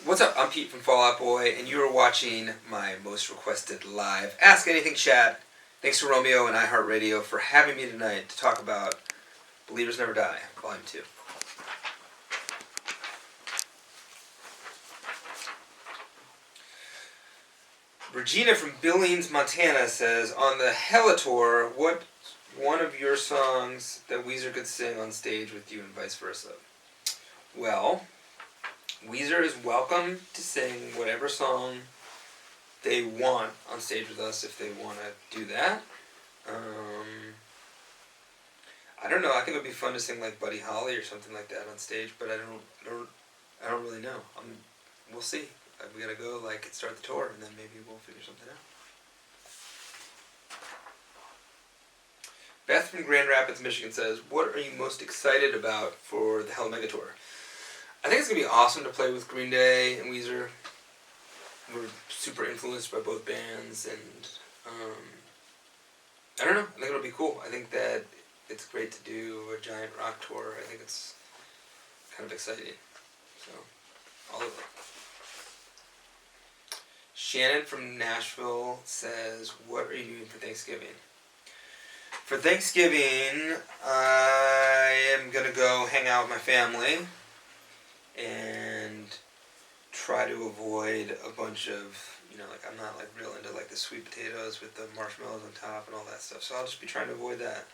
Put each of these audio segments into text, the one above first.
What's up? I'm Pete from Fall Out Boy, and you are watching my most requested live Ask Anything Chat. Thanks to Romeo and iHeartRadio for having me tonight to talk about Believers Never Die, Volume 2. Regina from Billings, Montana says, on the Hella Tour, what one of your songs that Weezer could sing on stage with you and vice versa? Well, Weezer is welcome to sing whatever song they want on stage with us if they want to do that. I don't know. I think it would be fun to sing like Buddy Holly or something like that on stage, but I don't really know. We'll see. We gotta go start the tour, and then maybe we'll figure something out. Beth from Grand Rapids, Michigan says, "What are you most excited about for the Hell Mega Tour?" I think it's gonna be awesome to play with Green Day and Weezer. We're super influenced by both bands, and I don't know. I think it'll be cool. I think that it's great to do a giant rock tour. I think it's kind of exciting. So, all of it. Shannon from Nashville says, "What are you doing for Thanksgiving?" For Thanksgiving, I am gonna go hang out with my family and try to avoid a bunch of, I'm not real into the sweet potatoes with the marshmallows on top and all that stuff, so I'll just be trying to avoid that.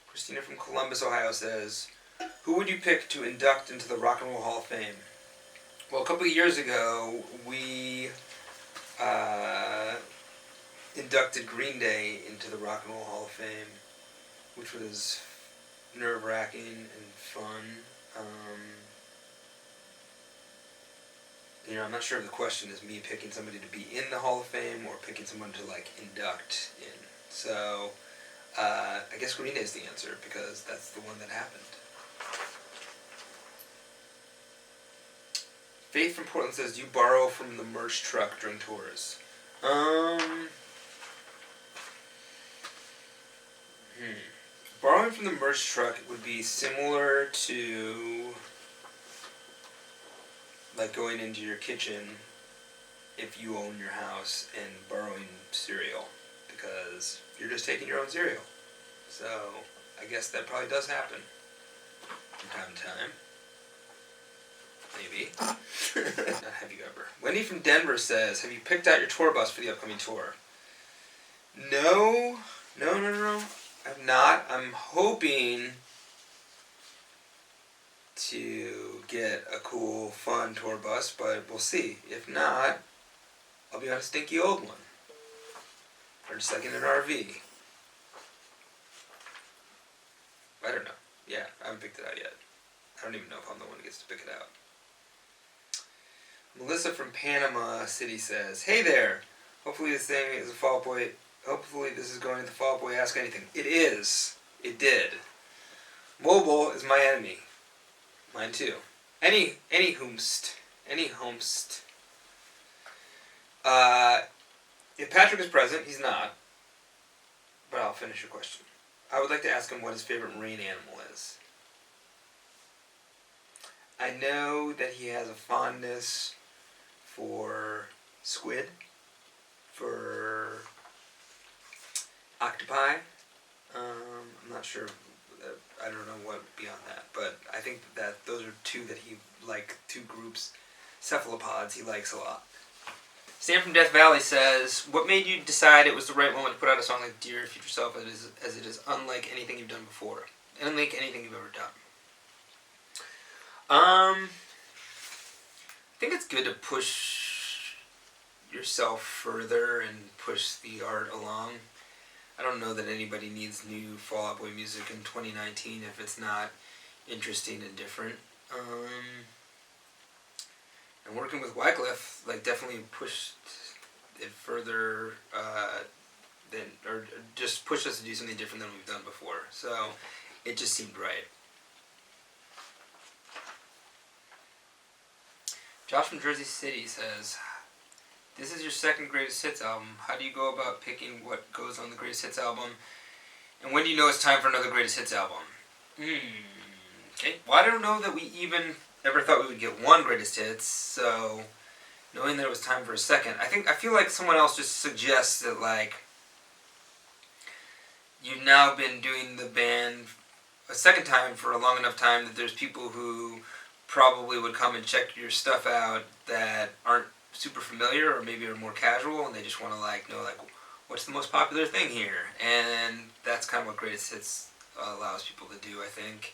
Christina from Columbus, Ohio says, "Who would you pick to induct into the Rock and Roll Hall of Fame?" Well, a couple of years ago, we inducted Green Day into the Rock and Roll Hall of Fame, which was nerve-wracking and fun. I'm not sure if the question is me picking somebody to be in the Hall of Fame or picking someone to induct in. So I guess Green Day is the answer because that's the one that happened. Faith from Portland says, "Do you borrow from the merch truck during tours?" Borrowing from the merch truck would be similar to going into your kitchen if you own your house and borrowing cereal, because you're just taking your own cereal. So I guess that probably does happen from time to time. Maybe. Not have you ever. Wendy from Denver says, "Have you picked out your tour bus for the upcoming tour?" No. I'm not. I'm hoping to get a cool, fun tour bus, but we'll see. If not, I'll be on a stinky old one. Or just in an RV. I don't know. Yeah, I haven't picked it out yet. I don't even know if I'm the one who gets to pick it out. Melissa from Panama City says, "Hey there. Hopefully this thing is a Fall Out Boy. Hopefully this is going to the Fall Out Boy Ask Anything." It is. It did. Mobile is my enemy. Mine too. Any homest. If Patrick is present, he's not. But I'll finish your question. I would like to ask him what his favorite marine animal is. I know that he has a fondness for squid, for octopi. I'm not sure. I don't know what beyond that, but I think that those are two groups. Cephalopods he likes a lot. Sam from Death Valley says, "What made you decide it was the right moment to put out a song like Dear Future Self as it is unlike anything you've done before? Unlike anything you've ever done?" I think it's good to push yourself further and push the art along. I don't know that anybody needs new Fall Out Boy music in 2019 if it's not interesting and different. And working with Wycliffe, definitely pushed it further, or just pushed us to do something different than we've done before. So it just seemed right. Josh from Jersey City says, "This is your second greatest hits album. How do you go about picking what goes on the greatest hits album? And when do you know it's time for another greatest hits album?" Okay. Well, I don't know that we even ever thought we would get one greatest hits, so knowing that it was time for a second, I feel like someone else just suggests that, like, you've now been doing the band a second time for a long enough time that there's people who probably would come and check your stuff out that aren't super familiar or maybe are more casual, and they just want to, like, know, like, what's the most popular thing here, and that's kind of what greatest hits allows people to do, I think.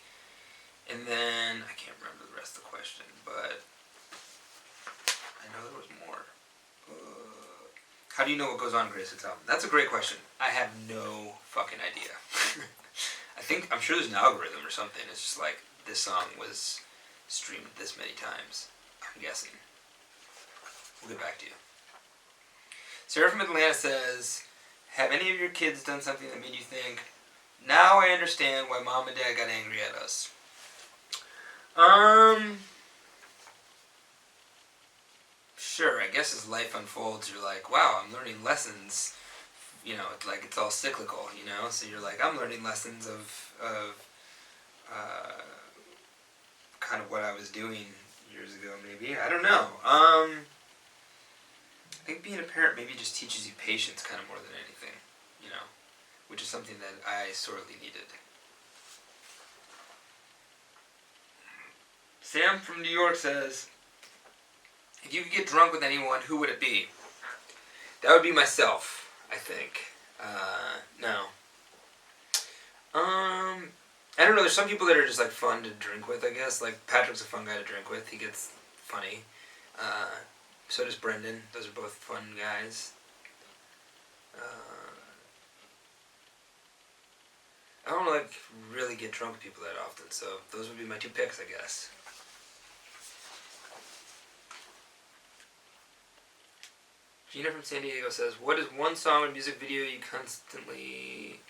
And then I can't remember the rest of the question, but I know there was more. How do you know what goes on in Greatest Hits album? That's a great question. I have no fucking idea. I'm sure there's an algorithm or something. It's just like, this song was streamed this many times. I'm guessing. We'll get back to you. Sarah from Atlanta says, have any of your kids done something that made you think, now I understand why mom and dad got angry at us? Sure, I guess as life unfolds, you're like, wow, I'm learning lessons. You know, it's like, it's all cyclical, you know? So you're like, I'm learning lessons of kind of what I was doing years ago, maybe. I don't know. I think being a parent maybe just teaches you patience kind of more than anything, you know? Which is something that I sorely needed. Sam from New York says, if you could get drunk with anyone, who would it be? That would be myself, I think. No. I don't know, there's some people that are just, like, fun to drink with, I guess. Like, Patrick's a fun guy to drink with. He gets funny. So does Brendan. Those are both fun guys. I don't, like, really get drunk with people that often, so those would be my two picks, I guess. Gina from San Diego says, what is one song or music video you constantly...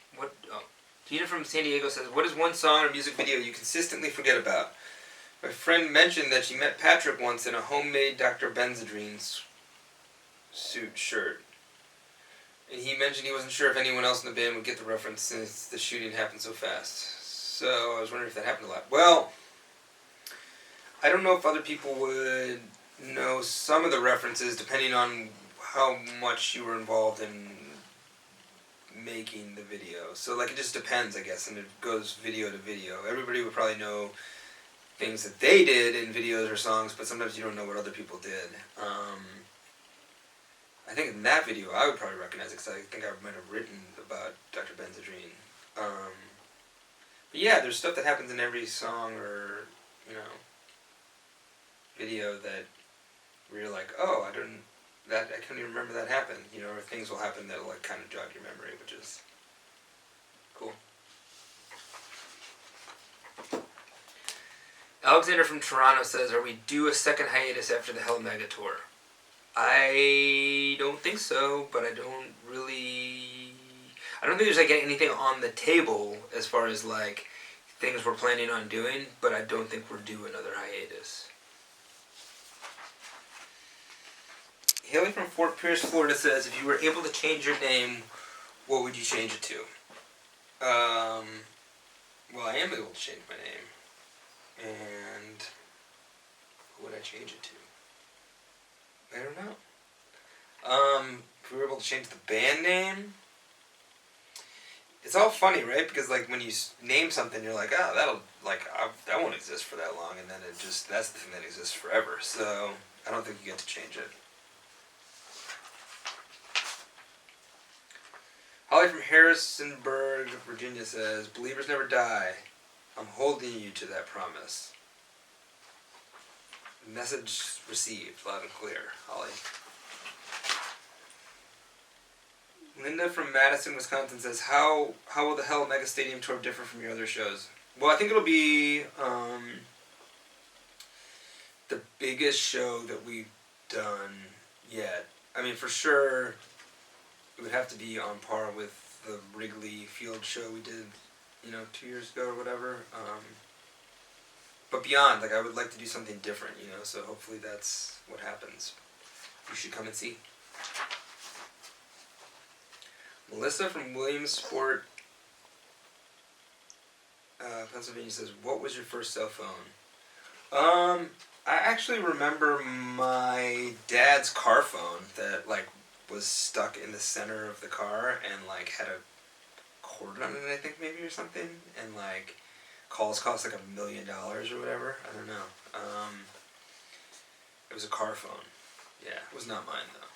Gina from San Diego says, what is one song or music video you consistently forget about? My friend mentioned that she met Patrick once in a homemade Dr. Benzedrine suit shirt. And he mentioned he wasn't sure if anyone else in the band would get the reference since the shooting happened so fast. So I was wondering if that happened a lot. Well, I don't know if other people would know some of the references depending on how much you were involved in making the video. So, like, it just depends, I guess, and it goes video to video. Everybody would probably know things that they did in videos or songs, but sometimes you don't know what other people did. I think in that video I would probably recognize it because I think I might have written about Dr. Benzedrine. But yeah, there's stuff that happens in every song or, you know, video that where you're like, oh, I couldn't even remember that happened, you know, or things will happen that'll, like, kind of jog your memory, which is cool. Alexander from Toronto says, are we due a second hiatus after the Hell Mega Tour? I don't think so, but I don't think there's, like, anything on the table as far as, like, things we're planning on doing, but I don't think we're due another hiatus. Haley from Fort Pierce, Florida says, if you were able to change your name, what would you change it to? Well, I am able to change my name. And what would I change it to? I don't know. If we were able to change the band name, it's all funny, right? Because, like, when you name something, you're like, oh, that'll, like, that won't exist for that long, and then that's the thing that exists forever. So I don't think you get to change it. Holly from Harrisonburg, Virginia says, believers never die. I'm holding you to that promise. Message received, loud and clear, Holly. Linda from Madison, Wisconsin says, how will the Hell Mega Stadium Tour differ from your other shows? Well, I think it'll be the biggest show that we've done yet. I mean, for sure, it would have to be on par with the Wrigley Field show we did, 2 years ago or whatever. But beyond, like, I would like to do something different, so hopefully that's what happens. You should come and see. Melissa from Williamsport, Pennsylvania says, what was your first cell phone? I actually remember my dad's car phone that like was stuck in the center of the car and like had a cord on it, I think maybe or something, and like calls cost like $1 million or whatever. I don't know. It was a car phone. Yeah, it was not mine though.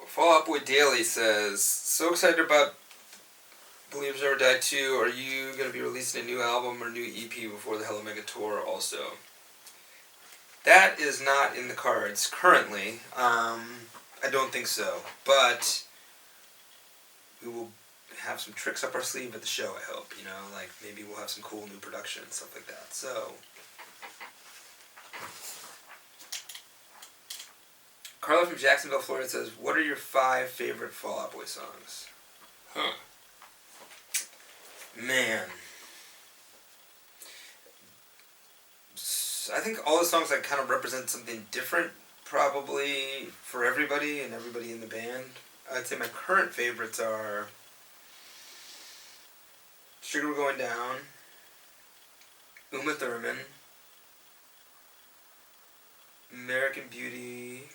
Fall Out Boy Daily says, so excited about Believers Never Die 2. Are you going to be releasing a new album or new EP before the Hella Mega Tour also? That is not in the cards currently. I don't think so. But we will have some tricks up our sleeve at the show, I hope. You know, like maybe we'll have some cool new production and stuff like that. So, Carla from Jacksonville, Florida says, what are your 5 favorite Fall Out Boy songs? Huh. Man. I think all the songs like kind of represent something different probably for everybody and everybody in the band. I'd say my current favorites are Sugar We're Going Down, Uma Thurman, American Beauty,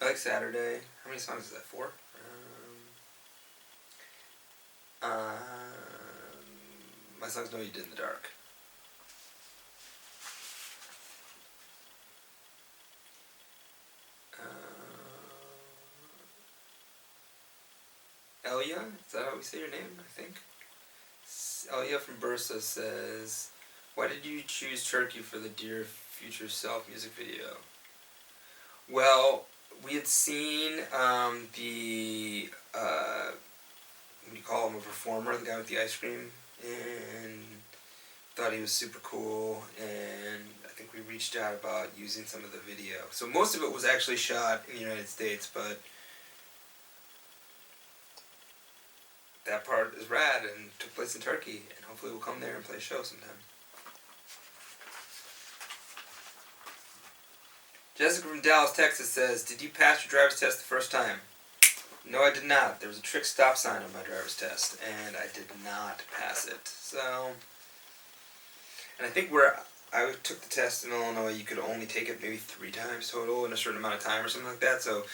I like Saturday. How many songs is that? 4? My songs Know You Did in the Dark. Elia? Is that how we say your name, I think? Elia from Bursa says, why did you choose Turkey for the Dear Future Self music video? Well, we had seen what do you call him, a performer, the guy with the ice cream, and thought he was super cool, and I think we reached out about using some of the video. So most of it was actually shot in the United States, but that part is rad and took place in Turkey, and hopefully we'll come there and play a show sometime. Jessica from Dallas, Texas says, did you pass your driver's test the first time? No, I did not. There was a trick stop sign on my driver's test, and I did not pass it. So, and I think where I took the test in Illinois, you could only take it maybe 3 times total in a certain amount of time or something like that. So,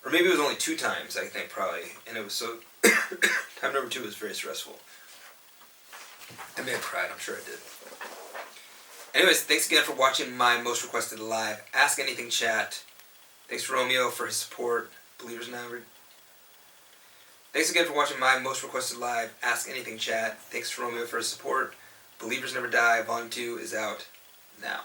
or maybe it was only 2 times, I think, probably. And it was so, time number 2 was very stressful. I may have cried, I'm sure I did. Anyways, thanks again for watching my most requested live Ask Anything Chat. Thanks to Romeo for his support. Believers Never. Thanks again for watching my most requested live Ask Anything Chat. Thanks to Romeo for his support. Believers Never Die, Volume 2 is out now.